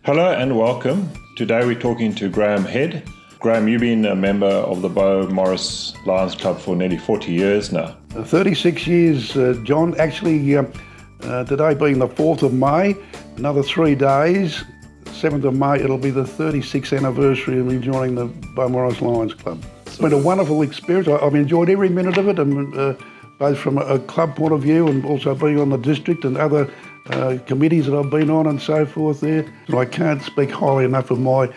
Hello and welcome. Today we're talking to Graham Head. Graham, you've been a member of the Beaumaris Lions Club for nearly 40 years now. 36 years, John. Actually, today being the 4th of May, another 3 days, 7th of May, it'll be the 36th anniversary of me joining the Beaumaris Lions Club. It's been a wonderful experience. I've enjoyed every minute of it, and both from a club point of view and also being on the district and other committees that I've been on and so forth there. I can't speak highly enough of my,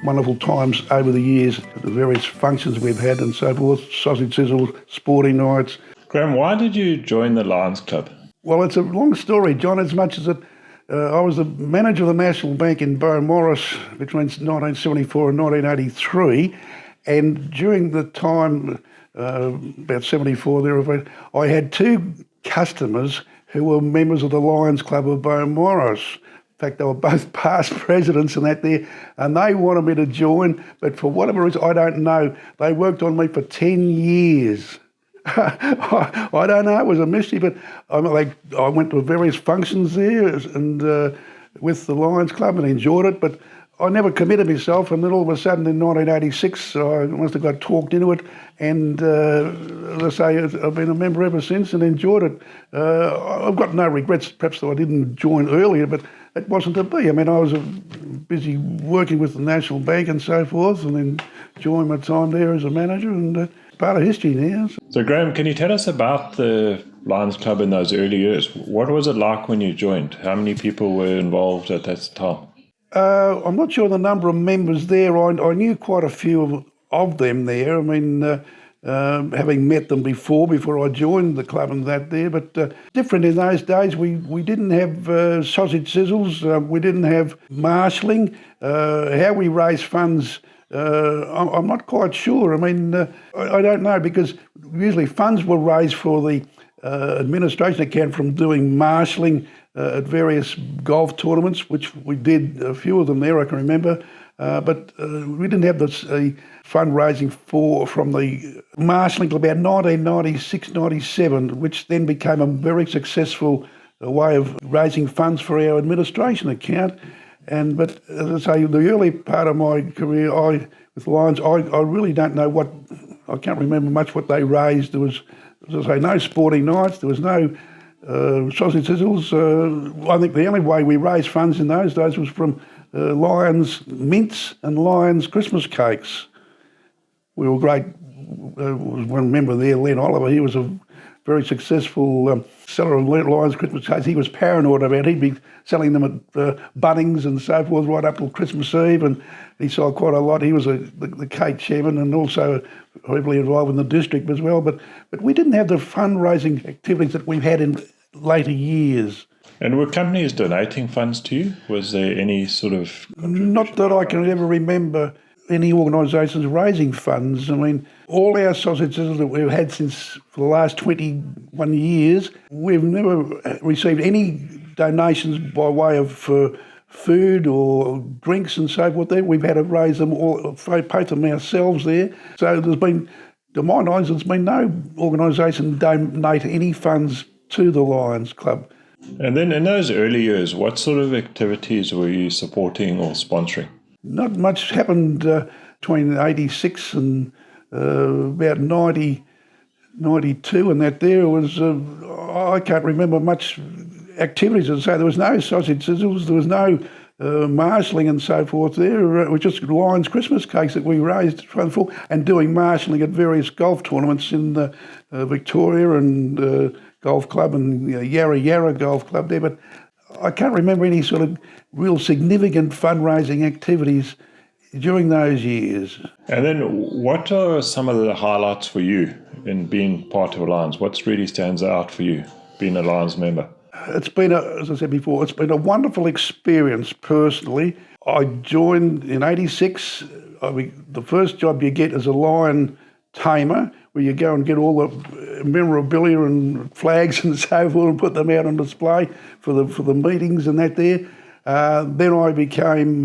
wonderful times over the years, the various functions we've had and so forth, sausage sizzles, sporting nights. Graham, why did you join the Lions Club? Well, it's a long story, John, as much as I was the manager of the National Bank in Beaumaris between 1974 and 1983, and during the time, about 74 there, I had two customers who were members of the Lions Club of Beaumaris. In fact, they were both past presidents and that there, and they wanted me to join, but for whatever reason, I don't know, they worked on me for 10 years. I don't know, it was a mystery, but I went to various functions there and with the Lions Club and enjoyed it, but I never committed myself, and then all of a sudden in 1986 I must have got talked into it, and as I say, I've been a member ever since and enjoyed it. I've got no regrets, perhaps, that I didn't join earlier, but it wasn't to be. I mean, I was busy working with the National Bank and so forth, and then enjoying my time there as a manager, and part of history now. So Graham, can you tell us about the Lions Club in those early years? What was it like when you joined? How many people were involved at that time? I'm not sure the number of members there. I knew quite a few of them there. I mean, having met them before I joined the club and that there, but different in those days. We didn't have sausage sizzles. We didn't have marshalling. How we raise funds, I'm not quite sure. I mean, I don't know, because usually funds were raised for the administration account from doing marshalling at various golf tournaments, which we did a few of them there, I can remember. But we didn't have this fundraising from the marshalling till about 1996, 97, which then became a very successful way of raising funds for our administration account. But as I say, the early part of my career, with Lions, I really don't know I can't remember much what they raised. There was, as I say, no sporting nights. There was no sausage sizzles. I think the only way we raised funds in those days was from Lions mints and Lions Christmas cakes. We were great. There was one member there, Len Oliver. He was a very successful seller of Lions Christmas cakes. He was paranoid about it. He'd be selling them at Bunnings and so forth right up till Christmas Eve, and he sold quite a lot. He was the cake chairman and also heavily involved in the district as well. But we didn't have the fundraising activities that we've had in later years. And were companies donating funds to you? Was there any sort of contribution? Not that I can ever remember any organisations raising funds. I mean, all our sausages that we've had for the last 21 years, we've never received any donations by way of food or drinks and so forth there. We've had to raise them all, pay them ourselves there. So there's been, to my knowledge, there's been no organisation donate any funds to the Lions Club. And then in those early years, what sort of activities were you supporting or sponsoring? Not much happened between 86 and about 90, 92 and that there was, I can't remember much activities. As I say, there was no sausage sizzles, there was no marshalling and so forth there. It was just Lions Christmas cakes that we raised for, and doing marshalling at various golf tournaments in Victoria and Golf Club and Yarra Yarra Golf Club there. But I can't remember any sort of real significant fundraising activities during those years. And then what are some of the highlights for you in being part of Lions? What really stands out for you being a Lions member? It's been, as I said before, it's been a wonderful experience personally. I joined in 86. The first job you get is a lion tamer, where you go and get all the memorabilia and flags and so forth and put them out on display for the meetings and that there. Then I became,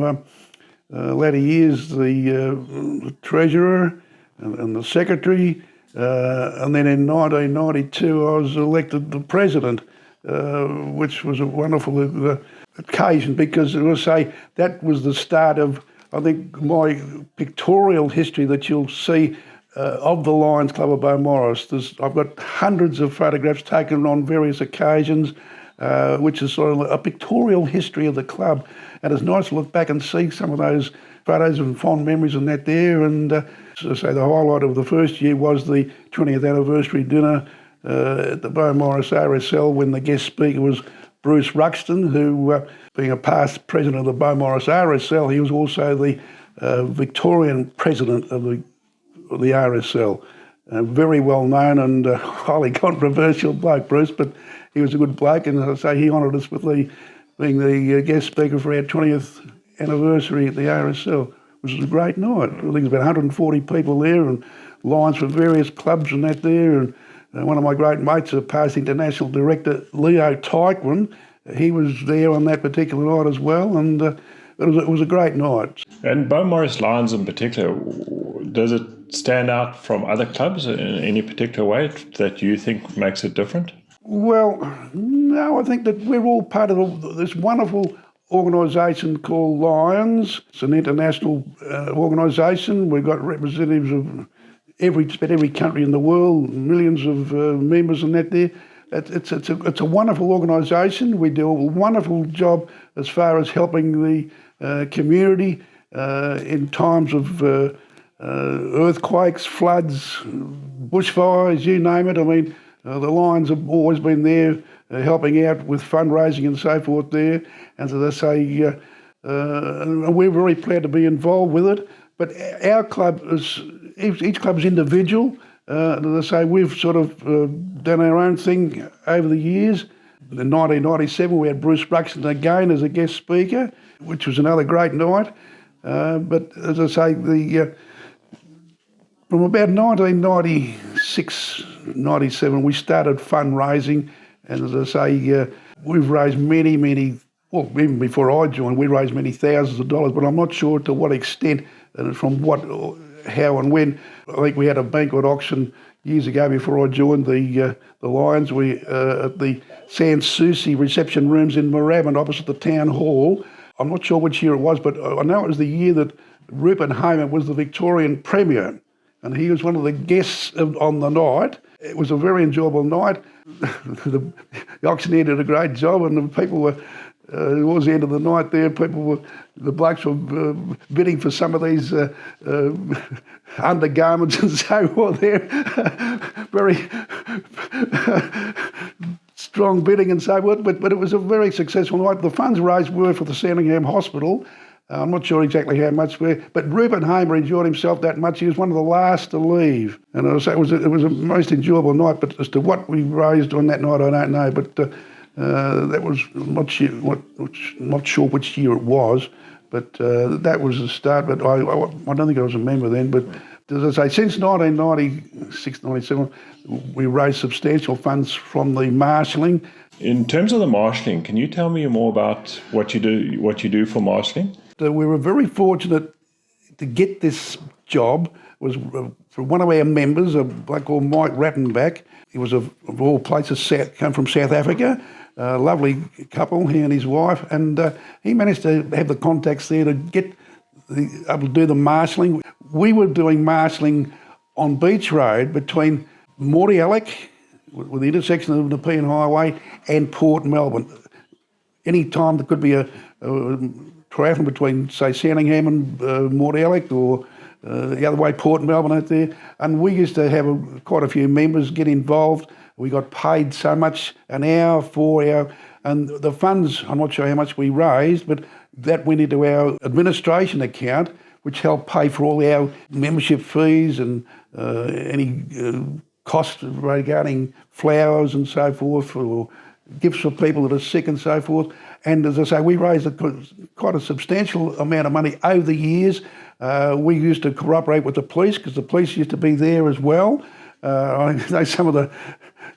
latter years, the treasurer and the secretary. And then in 1992 I was elected the president, which was a wonderful occasion, because I will say that was the start of, I think, my pictorial history that you'll see of the Lions Club of Beaumaris. I've got hundreds of photographs taken on various occasions, which is sort of a pictorial history of the club. And it's nice to look back and see some of those photos and fond memories and that there. And so say the highlight of the first year was the 20th anniversary dinner at the Beaumaris RSL, when the guest speaker was Bruce Ruxton, who, being a past president of the Beaumaris RSL, he was also the Victorian president of the RSL. Very well known and highly controversial bloke, Bruce, but he was a good bloke, and as I say, he honoured us with being the guest speaker for our 20th anniversary at the RSL, which was a great night. I think there's about 140 people there, and Lions from various clubs and that there, and one of my great mates, a past international director, Leo Tyquin, he was there on that particular night as well, and it was a great night. And Beaumaris Lions in particular, does it stand out from other clubs in any particular way that you think makes it different? Well, no, I think that we're all part of this wonderful organisation called Lions. It's an international organisation. We've got representatives of every country in the world, millions of members and that there. It's a wonderful organisation. We do a wonderful job as far as helping the community in times of earthquakes, floods, bushfires, you name it. I mean, the Lions have always been there helping out with fundraising and so forth there. And as I say, we're very proud to be involved with it. But our club is, each club is individual. As I say, we've sort of done our own thing over the years. In 1997, we had Bruce Ruxton again as a guest speaker, which was another great night. But as I say, from about 1996, 97, we started fundraising. And as I say, we've raised many, well, even before I joined, we raised many thousands of dollars, but I'm not sure to what extent and from what, how and when. I think we had a banquet auction years ago before I joined the Lions. We at the Sans Souci reception rooms in Moorabbin opposite the town hall. I'm not sure which year it was, but I know it was the year that Rupert Hamer was the Victorian Premier, and he was one of the guests on the night. It was a very enjoyable night. The auctioneer did a great job, and the people were, towards the end of the night there, the blokes were bidding for some of these undergarments and so forth there. Very strong bidding and so forth, but it was a very successful night. The funds raised were for the Sandringham Hospital. I'm not sure exactly how much, but Rupert Hamer enjoyed himself that much. He was one of the last to leave, and it was a most enjoyable night. But as to what we raised on that night, I don't know. But that was not sure which year it was. But that was the start. But I don't think I was a member then. But as I say, since 1996, 97, we raised substantial funds from the marshalling. In terms of the marshalling, can you tell me more about what you do for marshalling? We were very fortunate to get this job. It was for one of our members, a bloke called Mike Rattenbach. He was of all places come from South Africa. A lovely couple, he and his wife, and he managed to have the contacts there to get able to do the marshalling. We were doing marshalling on Beach Road between Mordialloc, with the intersection of the Nepean Highway, and Port Melbourne. Any time there could be a triathlon between, say, Sandringham and Mordialloc, or the other way, Port Melbourne out there. And we used to have quite a few members get involved. We got paid so much an hour for our, and the funds, I'm not sure how much we raised, but that went into our administration account, which helped pay for all our membership fees and any costs regarding flowers and so forth, or gifts for people that are sick and so forth. And as I say, we raised quite a substantial amount of money over the years. We used to cooperate with the police, because the police used to be there as well. I know some of the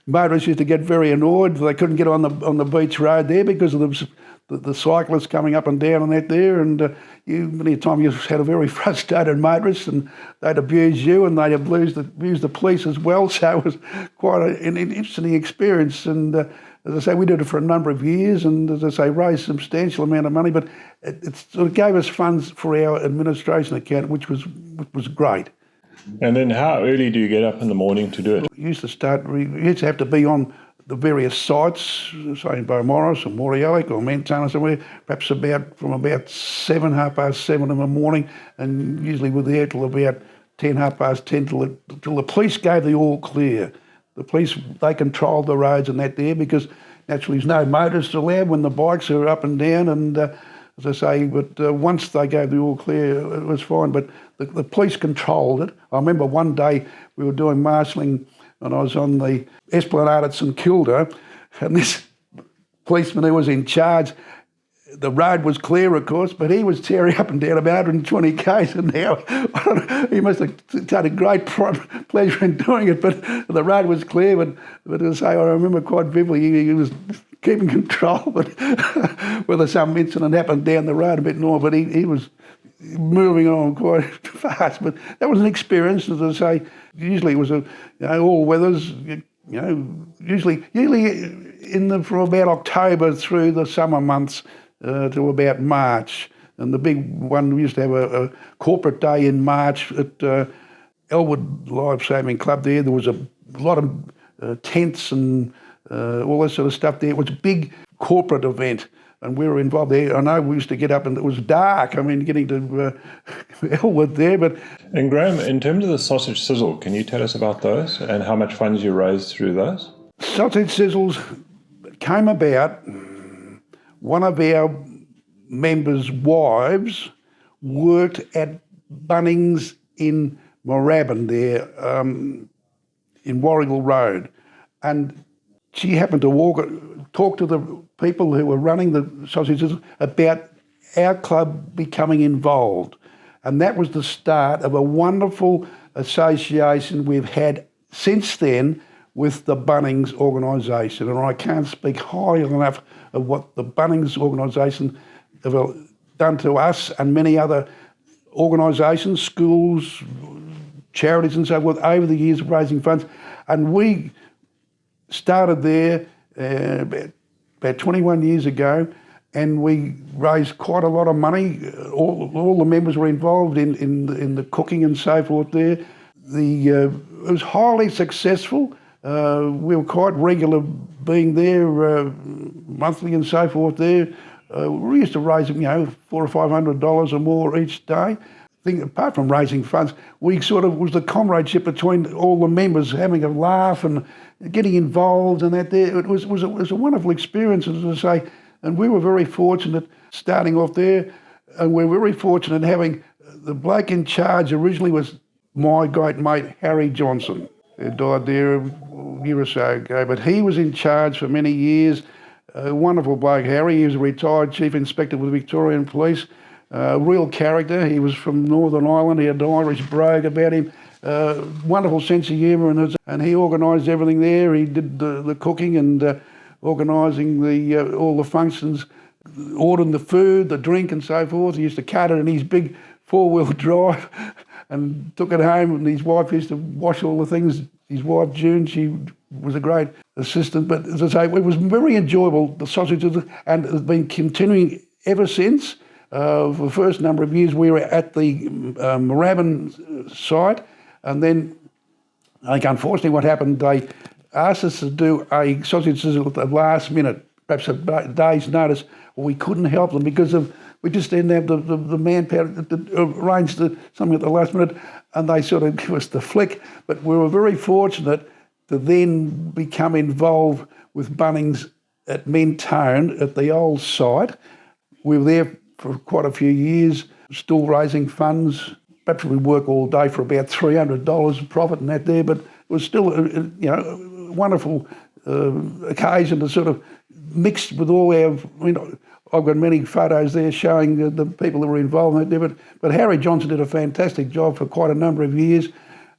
motorists used to get very annoyed. They couldn't get on the beach road there because of the cyclists coming up and down and that there. And many a time you had a very frustrated motorist, and they'd abuse you, and they'd abuse the police as well. So it was quite an interesting experience. And as I say, we did it for a number of years, and as I say, raised a substantial amount of money. But it sort of gave us funds for our administration account, which was great. And then how early do you get up in the morning to do it? We used to have to be on the various sites, say in Beaumaris or Mordialloc or Mentone or somewhere, perhaps from about 7, 7:30 in the morning, and usually we're there till about 10, 10:30 till the police gave the all clear. The police, they controlled the roads and that there, because naturally there's no motorists allowed when the bikes are up and down, and as I say, but once they gave the all clear, it was fine. But the police controlled it. I remember one day we were doing marshalling and I was on the Esplanade at St Kilda, and this policeman who was in charge, the road was clear, of course, but he was tearing up and down about 120 k's an hour. He must have taken great pleasure in doing it, but the road was clear. But as I say, I remember quite vividly, he was keeping control, but whether some incident happened down the road a bit more, but he was moving on quite fast. But that was an experience, as I say. Usually it was all weathers. Usually from about October through the summer months to about March. And the big one, we used to have a corporate day in March at Elwood Life Saving Club there. There was a lot of tents and all that sort of stuff there. It was a big corporate event, and we were involved there. I know we used to get up and it was dark. I mean, getting to Elwood there, but... And Graham, in terms of the sausage sizzle, can you tell us about those and how much funds you raised through those? Sausage sizzles came about. One of our members' wives worked at Bunnings in Moorabbin there, in Warrigal Road, and she happened to talk to the people who were running the sausages about our club becoming involved. And that was the start of a wonderful association we've had since then with the Bunnings organisation. And I can't speak highly enough of what the Bunnings organisation have done to us and many other organisations, schools, charities and so forth over the years of raising funds. And we started there about 21 years ago, and we raised quite a lot of money. All the members were involved in the cooking and so forth there. It was highly successful. We were quite regular being there monthly and so forth there. We used to raise $400 or $500 or more each day. I think apart from raising funds, we sort of was the comradeship between all the members, having a laugh and getting involved and that there. It was a wonderful experience, as I say, and we were very fortunate starting off there, and we're very fortunate having the bloke in charge originally was my great mate Harry Johnson, who died there a year or so ago, but he was in charge for many years. A wonderful bloke, Harry. He was a retired Chief Inspector with the Victorian Police. Real character. He was from Northern Ireland. He had an Irish brogue about him. Wonderful sense of humour, and he organised everything there. He did the cooking and organising all the functions, ordering the food, the drink and so forth. He used to cut it in his big four-wheel drive and took it home, and his wife used to wash all the things. His wife, June, she was a great assistant. But as I say, it was very enjoyable, the sausages, and it's been continuing ever since. For the first number of years, we were at the Moorabbin site, and then I think unfortunately what happened, they asked us to do a sausage sizzle at the last minute, perhaps a day's notice. Well, we couldn't help them because we just didn't have the manpower to arrange something at the last minute, and they sort of give us the flick. But we were very fortunate to then become involved with Bunnings at Mentone at the old site. We were there for quite a few years, still raising funds. Perhaps we work all day for about $300 profit and that there, but it was still a wonderful occasion to sort of mix with all our, I've got many photos there showing the people that were involved in that there, but Harry Johnson did a fantastic job for quite a number of years.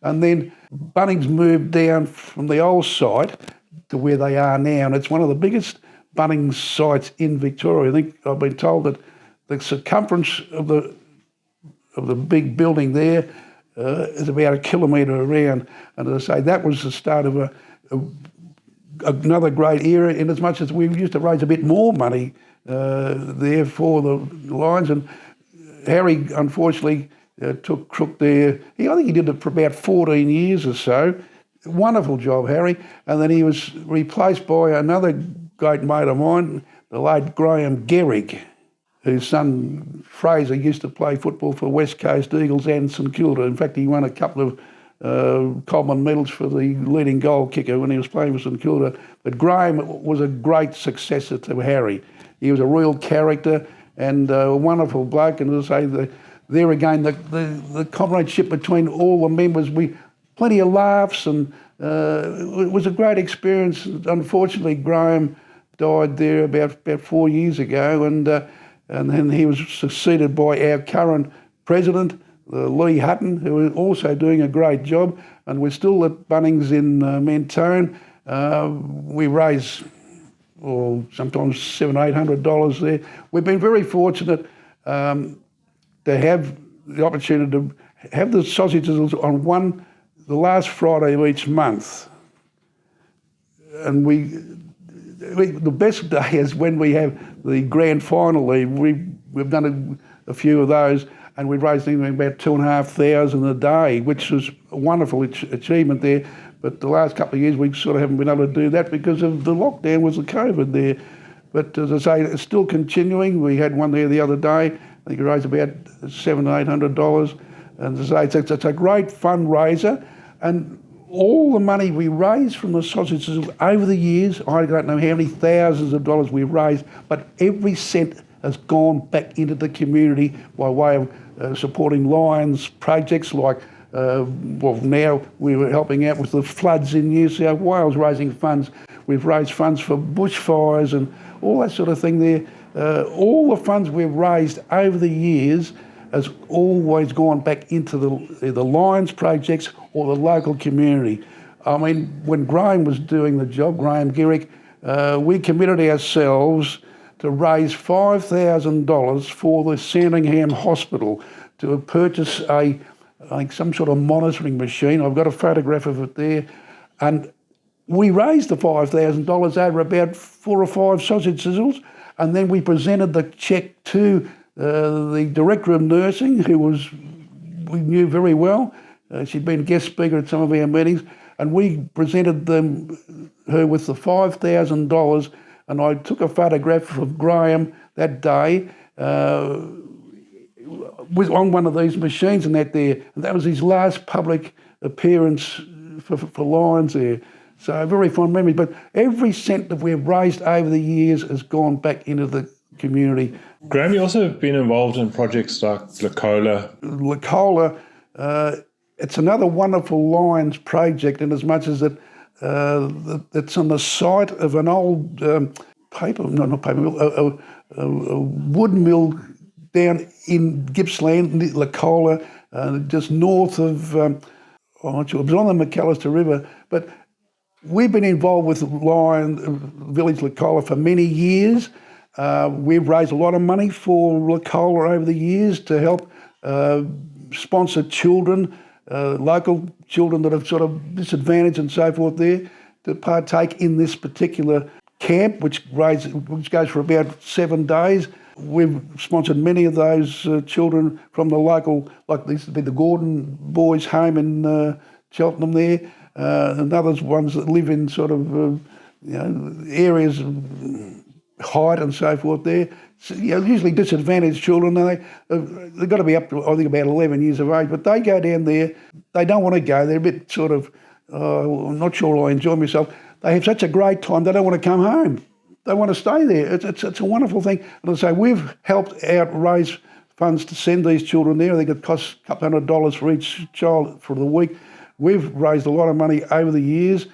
And then Bunnings moved down from the old site to where they are now, and it's one of the biggest Bunnings sites in Victoria. I think I've been told that the circumference of the big building there is about 1 kilometre around. And as I say, that was the start of a another great era, in as much as we used to raise a bit more money there for the Lions. And Harry, unfortunately, took crook there. I think he did it for about 14 years or so. Wonderful job, Harry. And then he was replaced by another great mate of mine, the late Graham Gehrig, whose son Fraser used to play football for West Coast Eagles and St Kilda. In fact, he won a couple of Coleman medals for the leading goal kicker when he was playing for St Kilda. But Graham was a great successor to Harry. He was a real character and a wonderful bloke. And as I say, there again, the comradeship between all the members, plenty of laughs, and it was a great experience. Unfortunately, Graham died there about 4 years ago, and then he was succeeded by our current president, Lee Hutton, who is also doing a great job. And we're still at Bunnings in Mentone. We raise sometimes $700-800 there. We've been very fortunate to have the opportunity to have the sausages on the last Friday of each month. And the best day is when we have the grand final leave. We've done a few of those, and we raised about $2,500 a day, which was a wonderful achievement there. But the last couple of years, we sort of haven't been able to do that because of the lockdown with the COVID there. But as I say, it's still continuing. We had one there the other day. I think we raised about $700-800. And as I say, it's a great fundraiser. And all the money we raised from the sausages over the years, I don't know how many thousands of dollars we've raised, but every cent has gone back into the community by way of supporting Lions projects like, now we were helping out with the floods in New South Wales, raising funds. We've raised funds for bushfires and all that sort of thing there. All the funds we've raised over the years has always gone back into the Lions projects or the local community. I mean, when Graham was doing the job, Graham Gehrig, we committed ourselves to raise $5,000 for the Sandringham Hospital to purchase some sort of monitoring machine. I've got a photograph of it there. And we raised the $5,000 over about 4 or 5 sausage sizzles, and then we presented the cheque to the Director of Nursing, who we knew very well. She'd been a guest speaker at some of our meetings, and we presented her with the $5,000, and I took a photograph of Graham that day on one of these machines and that was his last public appearance for Lions there. So very fond memory. But every cent that we've raised over the years has gone back into the community. Graham, you also have been involved in projects like Lacola. Lacola, it's another wonderful Lions project, in as much as it's on the site of an old wood mill down in Gippsland, Lacola, just north of, it was on the McAllister River. But we've been involved with Village Lacola for many years. We've raised a lot of money for Lacola over the years to help sponsor children, local children that are sort of disadvantaged and so forth there, to partake in this particular camp, which goes for about 7 days. We've sponsored many of those children from the local, like this would be the Gordon Boys Home in Cheltenham there, and others ones that live in sort of areas of height and so forth there. So, usually disadvantaged children. They've got to be up to, I think, about 11 years of age, but they go down there. They don't want to go. They're a bit sort of, I'm not sure I enjoy myself. They have such a great time, they don't want to come home. They want to stay there. It's a wonderful thing. And I say, we've helped out raise funds to send these children there. I think it costs a couple $100 for each child for the week. We've raised a lot of money over the years.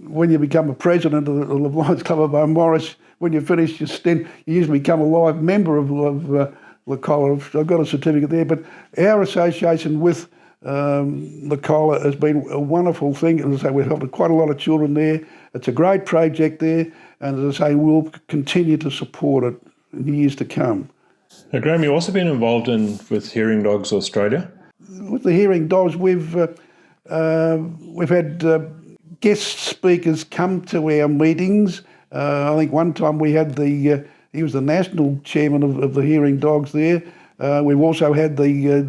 When you become a president of the Lions Club of Beaumaris, when you finish your stint, you usually become a live member of Lacola. I've got a certificate there. But our association with Lacola has been a wonderful thing. As I say, we've helped quite a lot of children there. It's a great project there. And as I say, we'll continue to support it in the years to come. Now, Graham, you've also been involved with Hearing Dogs Australia. With the Hearing Dogs, we've had guest speakers come to our meetings. I think one time we had he was the national chairman of the hearing dogs there. We've also had the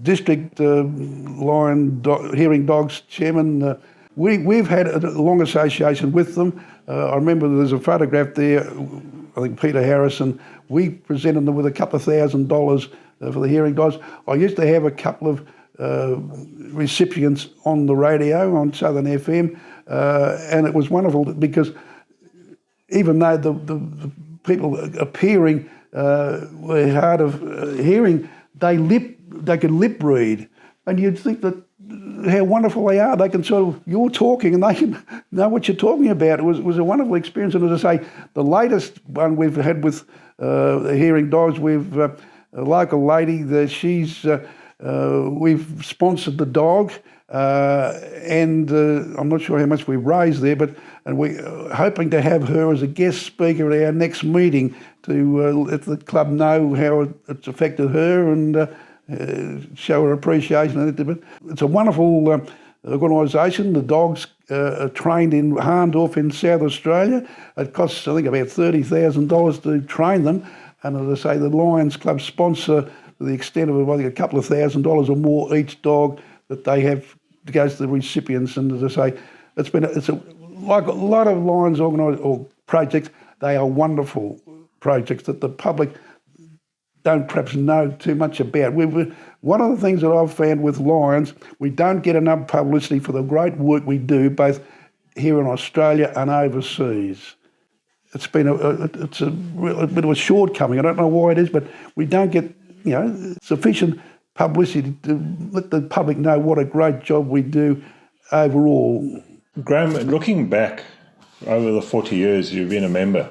district hearing dogs chairman. We've had a long association with them. I remember there's a photograph there, I think Peter Harrison. We presented them with a couple of $1,000 for the hearing dogs. I used to have a couple of recipients on the radio on Southern FM, and it was wonderful because even though the people appearing were hard of hearing, they could lip read, and you'd think that how wonderful they are. They can you're talking and they can know what you're talking about. It was a wonderful experience, and as I say, the latest one we've had with the hearing dogs, we've a local lady that we've sponsored the dog, and I'm not sure how much we've raised there, and we're hoping to have her as a guest speaker at our next meeting to let the club know how it's affected her and show her appreciation. But it's a wonderful organisation. The dogs are trained in Harndorf in South Australia. It costs, I think, about $30,000 to train them. And as I say, the Lions Club sponsor to the extent of, I think, a couple of $1,000 or more each dog that they have goes to the recipients. And as I say, like a lot of Lions projects, they are wonderful projects that the public don't perhaps know too much about. One of the things that I've found with Lions, we don't get enough publicity for the great work we do, both here in Australia and overseas. It's been a bit of a shortcoming. I don't know why it is, but we don't get sufficient publicity to let the public know what a great job we do overall. Graham, looking back over the 40 years you've been a member,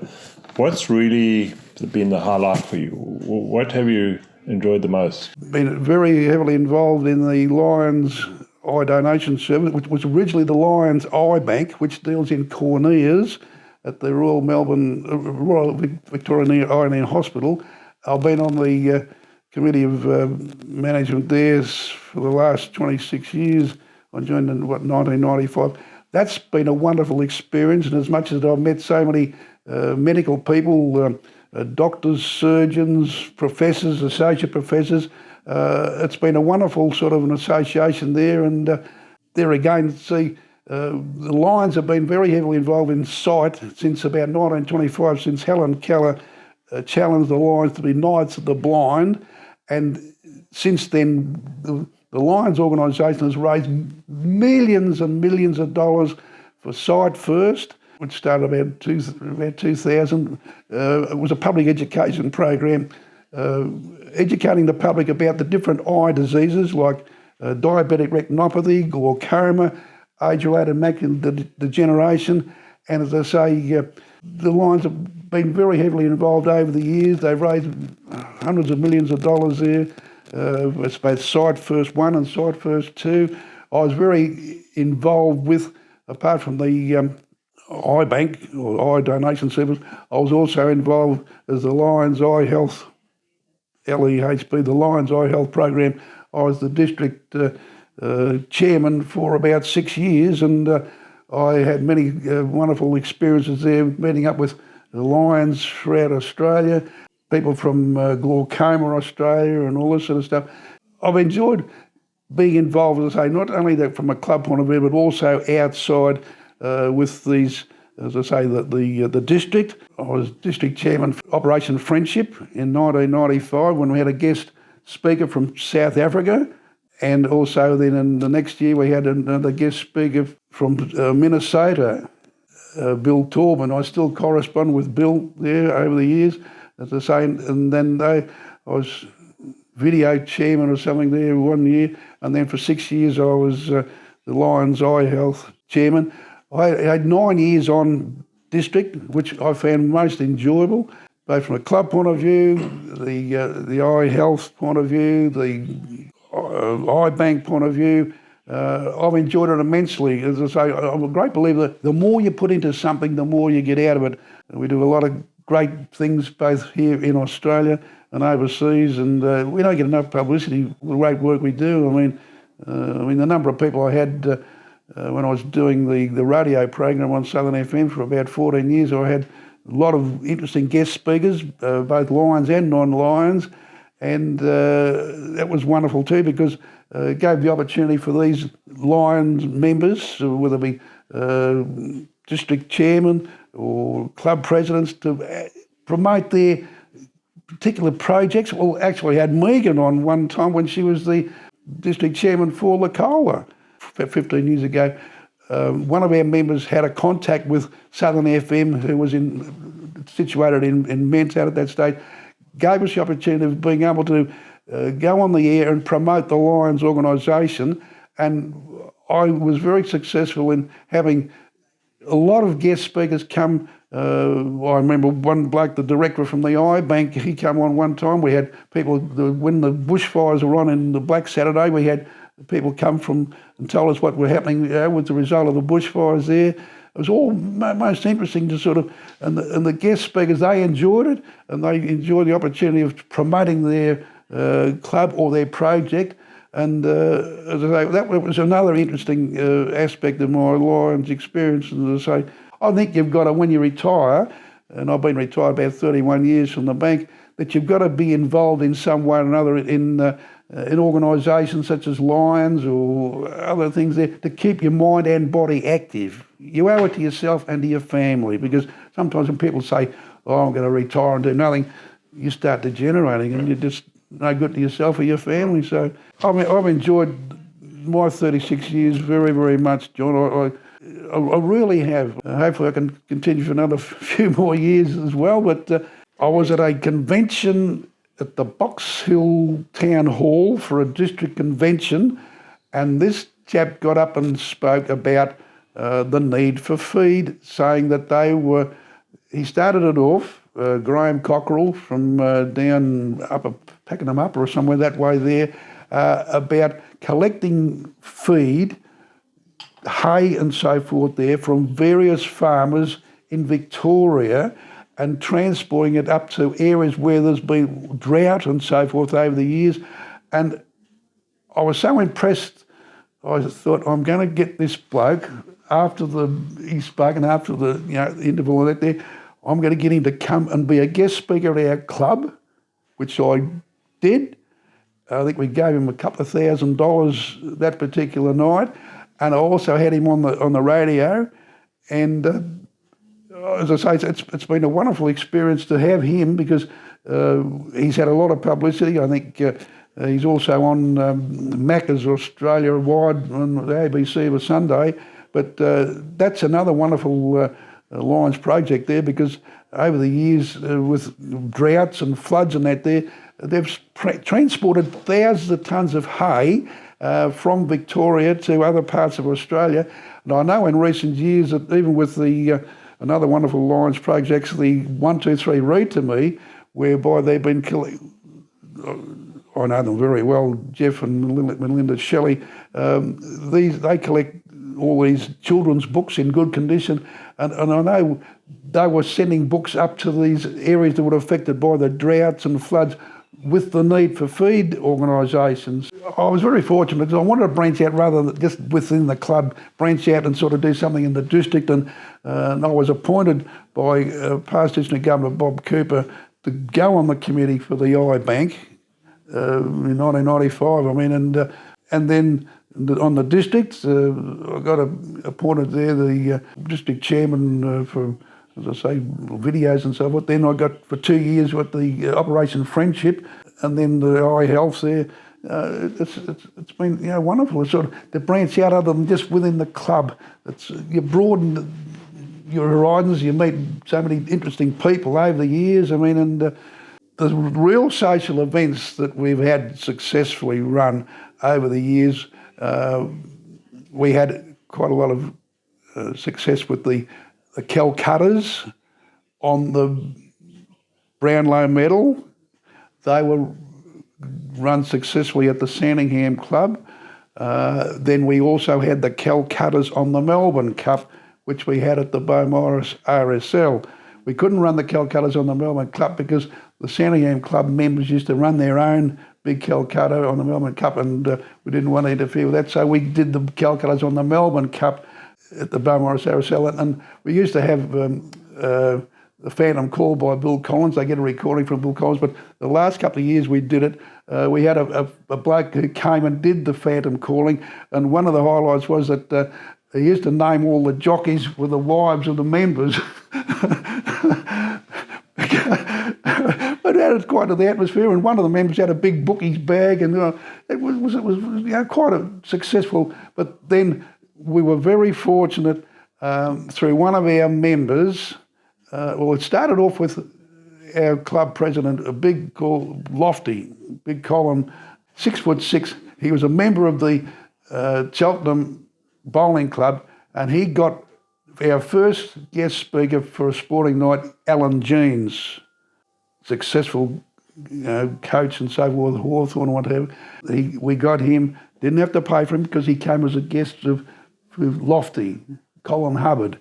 what's really been the highlight for you? What have you enjoyed the most? Been very heavily involved in the Lions Eye Donation Service, which was originally the Lions Eye Bank, which deals in corneas at the Royal Victorian Eye and Ear Hospital. I've been on the committee of management there for the last 26 years. I joined in 1995. That's been a wonderful experience, and as much as I've met so many medical people, doctors, surgeons, professors, associate professors, it's been a wonderful sort of an association there. And there again, see, the Lions have been very heavily involved in sight since about 1925, since Helen Keller challenged the Lions to be Knights of the Blind. And since then, the Lions organisation has raised millions and millions of dollars for Sight First, which started about 2000. It was a public education program educating the public about the different eye diseases like diabetic retinopathy, glaucoma, age-related macular degeneration. And as I say, the Lions have been very heavily involved over the years. They've raised hundreds of millions of dollars there. It's both Sight First 1 and Sight First 2. I was very involved with, apart from the Eye Bank or Eye Donation Service, I was also involved as the Lions Eye Health, LEHP, the Lions Eye Health Program. I was the district chairman for about 6 years, and I had many wonderful experiences there, meeting up with the Lions throughout Australia, people from Glaucoma Australia and all this sort of stuff. I've enjoyed being involved, as I say, not only that from a club point of view, but also outside with these, as I say, the district. I was district chairman for Operation Friendship in 1995 when we had a guest speaker from South Africa. And also then in the next year we had another guest speaker from Minnesota, Bill Torban. I still correspond with Bill there over the years, as I say, and then I was video chairman or something there 1 year, and then for 6 years I was the Lions Eye Health chairman. I had 9 years on district, which I found most enjoyable, both from a club point of view, the eye health point of view, the eye bank point of view. I've enjoyed it immensely. As I say, I'm a great believer that the more you put into something, the more you get out of it. We do a lot of great things both here in Australia and overseas, and we don't get enough publicity for the great work we do. I mean, the number of people I had when I was doing the radio program on Southern FM for about 14 years. I had a lot of interesting guest speakers, both Lions and non-Lions, and that was wonderful too, because it gave the opportunity for these Lions members, whether it be district chairman or club presidents, to promote their particular projects. Well, actually had Megan on one time when she was the district chairman for Lacola about 15 years ago. One of our members had a contact with Southern FM, who was situated in Mentown at that stage, gave us the opportunity of being able to go on the air and promote the Lions organisation, and I was very successful in having a lot of guest speakers come. I remember one bloke, the director from the iBank, he came on one time. We had people, when the bushfires were on in the Black Saturday, we had people come from and told us what were happening with the result of the bushfires there. It was all most interesting to sort of, and the guest speakers, they enjoyed it, and they enjoyed the opportunity of promoting their club or their project. And as I say, that was another interesting aspect of my Lions experience. And as I say, I think you've got to, when you retire, and I've been retired about 31 years from the bank, that you've got to be involved in some way or another in organisations such as Lions or other things there, to keep your mind and body active. You owe it to yourself and to your family, because sometimes when people say, oh, I'm going to retire and do nothing, you start degenerating and you're just no good to yourself or your family. So I've enjoyed my 36 years very, very much, John. I really have. Hopefully I can continue for another few more years as well. But I was at a convention at the Box Hill Town Hall for a district convention, and this chap got up and spoke about the need for feed, saying that he started it off, Graham Cockerell from down Upper Pakenham Upper or somewhere that way there, about collecting feed, hay and so forth there from various farmers in Victoria and transporting it up to areas where there's been drought and so forth over the years. And I was so impressed, I thought, I'm going to get this bloke, after he spoke and after the interval and that there, I'm going to get him to come and be a guest speaker at our club, which I did. I think we gave him a couple of $1,000 that particular night. And I also had him on the radio, and as I say, it's been a wonderful experience to have him, because he's had a lot of publicity. I think he's also on Macca's Australia Wide on the ABC of a Sunday. But that's another wonderful Lions project there, because over the years with droughts and floods and that there, they've transported thousands of tonnes of hay from Victoria to other parts of Australia. And I know in recent years that even with the another wonderful Lions project, the 123 Read to Me, whereby they've been I know them very well, Jeff and Melinda Shelley. They collect all these children's books in good condition, and I know they were sending books up to these areas that were affected by the droughts and floods, with the need for feed organisations. I was very fortunate because I wanted to branch out rather than just within the club, branch out and sort of do something in the district. And I was appointed by past District Governor Bob Cooper to go on the committee for the iBank in 1995. And then on the district, I got appointed there the district chairman for, as I say, videos and so forth. Then I got for 2 years with the Operation Friendship, and then the eye health there. It's been wonderful sort of to branch out other than just within the club. You broaden your horizons. You meet so many interesting people over the years. And the real social events that we've had successfully run over the years. We had quite a lot of success with the Calcuttas on the Brownlow medal. They were run successfully at the Sandringham Club. Then we also had the Calcuttas on the Melbourne Cup, which we had at the Beaumaris RSL. We couldn't run the Calcuttas on the Melbourne Cup because the Sandringham Club members used to run their own big Calcutta on the Melbourne Cup, and we didn't want to interfere with that, so we did the Calcuttas on the Melbourne Cup at the Beaumaris RSL, and we used to have the Phantom Call by Bill Collins. They get a recording from Bill Collins, but the last couple of years we did it. We had a bloke who came and did the Phantom Calling, and one of the highlights was that he used to name all the jockeys with the wives of the members. But it added quite to the atmosphere, and one of the members had a big bookies bag, and it was quite a successful. But then we were very fortunate through one of our members. Well, it started off with our club president, a big called Lofty, big Colin, 6'6". He was a member of the Cheltenham Bowling Club, and he got our first guest speaker for a sporting night, Alan Jeans, successful coach and so forth, Hawthorn or whatever. We got him, didn't have to pay for him because he came as a guest of Lofty, Colin Hubbard.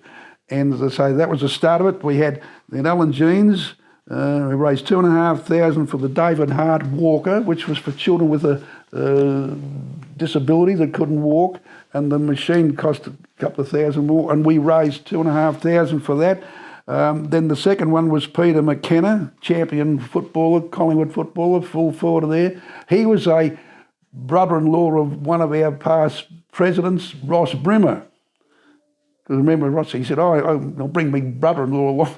And as I say, that was the start of it. We had then Alan Jeans. We raised $2,500 for the David Hart Walker, which was for children with a disability that couldn't walk, and the machine cost a couple of thousand more, and we raised $2,500 for that. Then the second one was Peter McKenna, champion footballer, Collingwood footballer, full forward there. He was a brother-in-law of one of our past presidents, Ross Brimmer. Because remember, Ross, he said, I'll bring my brother-in-law along.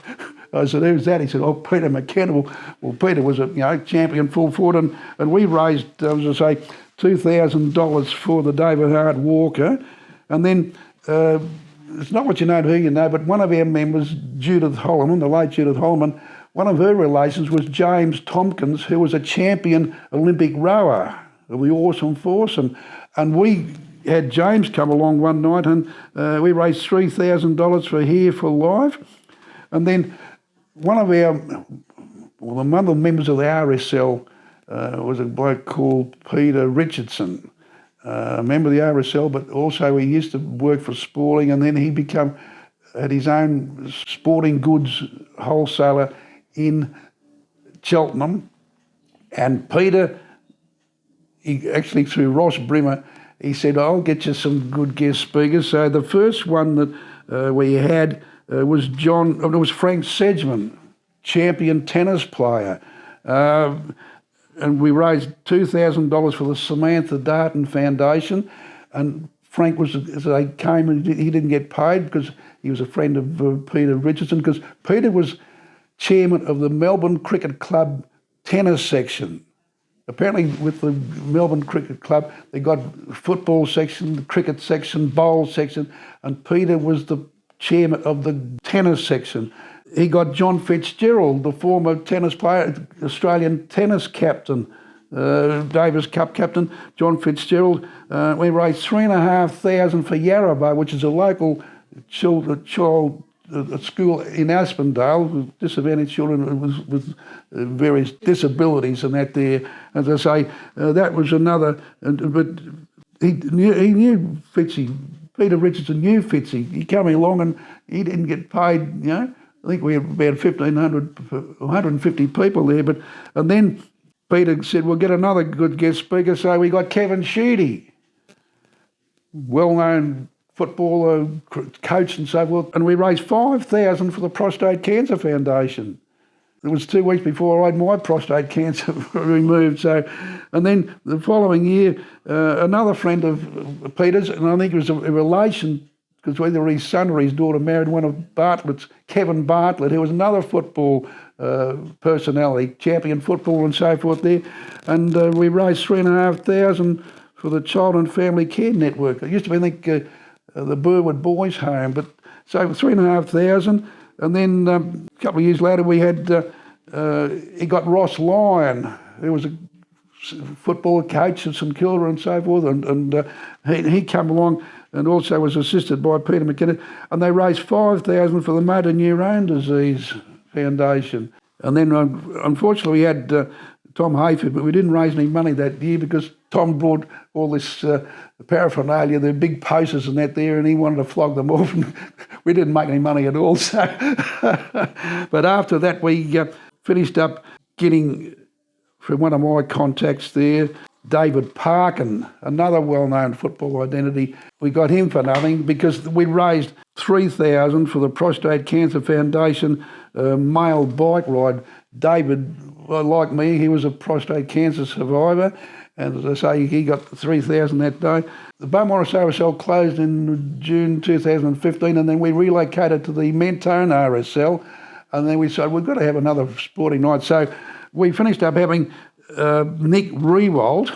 I said, who's that? He said, Peter McKenna. Well, Peter was a champion full forward, and we raised, as I say, $2,000 for the David Hart Walker. And then, it's not what you know to who you know, but one of our members, Judith Holloman, the late Judith Holloman, one of her relations was James Tompkins, who was a champion Olympic rower of the awesome foursome. And we had James come along one night, and we raised $3,000 for Here for Life. And then one of the members of the RSL was a bloke called Peter Richardson, a member of the RSL, but also he used to work for Sporting, and then he had his own sporting goods wholesaler in Cheltenham. And Peter, he actually through Ross Brimmer, he said, I'll get you some good guest speakers. So the first one that we had was Frank Sedgman, champion tennis player. And we raised $2,000 for the Samantha Darton Foundation. And Frank came and he didn't get paid because he was a friend of Peter Richardson, because Peter was chairman of the Melbourne Cricket Club tennis section. Apparently with the Melbourne Cricket Club, they got football section, the cricket section, bowl section, and Peter was the chairman of the tennis section. He got John Fitzgerald, the former tennis player, Australian tennis captain, Davis Cup captain, John Fitzgerald. We raised $3,500 for Yarrabah, which is a local child school in Aspendale with disadvantaged children with various disabilities and that there. As I say, that was another. But he knew Fitzy. Peter Richardson knew Fitzy. He came along and he didn't get paid. I think we had about 150 people there. And then Peter said, "We'll get another good guest speaker." So we got Kevin Sheedy, well-known footballer, coach and so forth, and we raised $5,000 for the Prostate Cancer Foundation. It was 2 weeks before I had my prostate cancer removed. And then the following year, another friend of Peter's, and I think it was a relation, because either his son or his daughter married one of Bartlett's, Kevin Bartlett, who was another football personality, champion football and so forth there. And we raised $3,500 for the Child and Family Care Network. It used to be, I think, the Burwood Boys Home, but so $3,500, and then a couple of years later we had he got Ross Lyon, who was a football coach at St Kilda and so forth, and he came along and also was assisted by Peter McKenna, and they raised $5,000 for the Motor Neurone Disease Foundation. And then unfortunately we had Tom Hayford, but we didn't raise any money that year because Tom brought all this paraphernalia, the big posters and that there, and he wanted to flog them off, and we didn't make any money at all. So, but after that, we finished up getting from one of my contacts there, David Parkin, another well-known football identity. We got him for nothing because we raised $3,000 for the Prostate Cancer Foundation male bike ride. David, well, like me, he was a prostate cancer survivor, and as I say, he got $3,000 that day. The Beaumaris RSL closed in June 2015, and then we relocated to the Mentone RSL, and then we said we've got to have another sporting night. So we finished up having Nick Rewald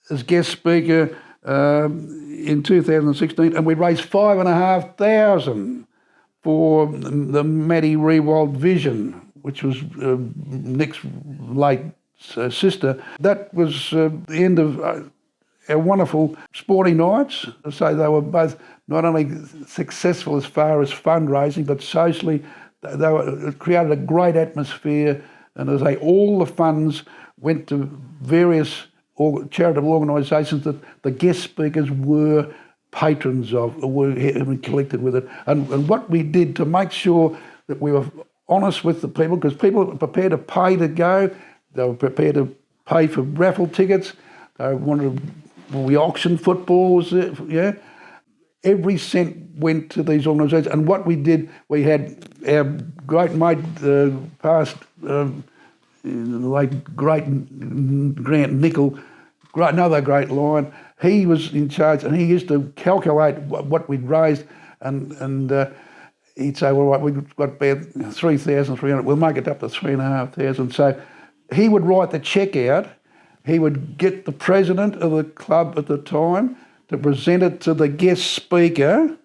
as guest speaker in 2016, and we raised $5,500 for the Maddie Rewald Vision, which was Nick's late sister. That was the end of our wonderful sporting nights. So they were both not only successful as far as fundraising, but socially, it created a great atmosphere. And as I say, all the funds went to various charitable organisations that the guest speakers were patrons of, or were collected with it. And what we did to make sure that we were honest with the people, because people were prepared to pay to go, they were prepared to pay for raffle tickets, they wanted, we auctioned footballs, yeah. Every cent went to these organisations. And what we did, we had our great mate, past late great Grant Nicol, another great lion. He was in charge, and he used to calculate what we'd raised, and he'd say, "Well, right, we've got about 3,300. We'll make it up to 3,500." So he would write the cheque out. He would get the president of the club at the time to present it to the guest speaker,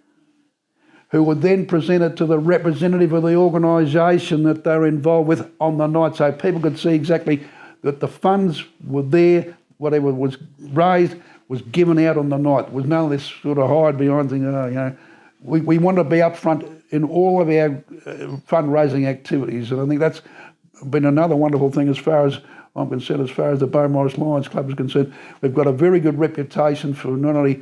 who would then present it to the representative of the organisation that they were involved with on the night, so people could see exactly that the funds were there, whatever was raised was given out on the night. There was none of this sort of hide behind thing, We want to be upfront in all of our fundraising activities, and I think that's been another wonderful thing as far as I'm concerned, as far as the Beaumaris Lions Club is concerned. We've got a very good reputation for not only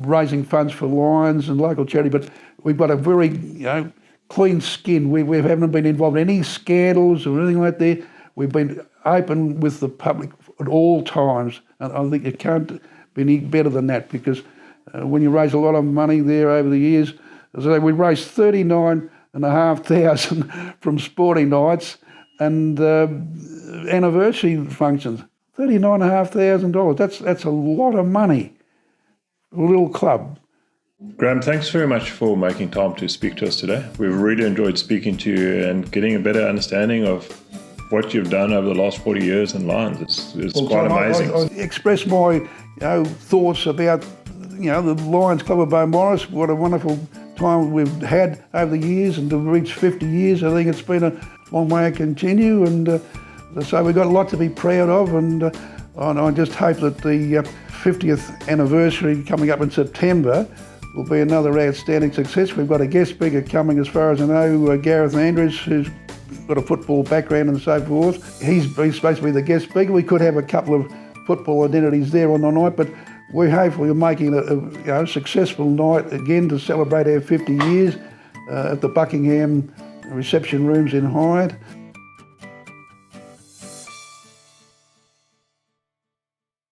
raising funds for Lions and local charity, but we've got a very clean skin. We haven't been involved in any scandals or anything like that. We've been open with the public at all times, and I think it can't be any better than that, because when you raise a lot of money there over the years, as I say, we raised $39,500 from sporting nights and anniversary functions. $39,500. That's a lot of money for a little club. Graham, thanks very much for making time to speak to us today. We've really enjoyed speaking to you and getting a better understanding of what you've done over the last 40 years in Lions. It's quite amazing. I express my thoughts about the Lions Club of Beaumaris. What a wonderful time we've had over the years, and to reach 50 years, I think it's been a long way to continue. And so we've got a lot to be proud of, and I just hope that the 50th anniversary coming up in September will be another outstanding success. We've got a guest speaker coming, as far as I know, Gareth Andrews, who's got a football background and so forth. He's supposed to be the guest speaker. We could have a couple of football identities there on the night, but we hopefully are making a successful night again to celebrate our 50 years at the Buckingham reception rooms in Hyde.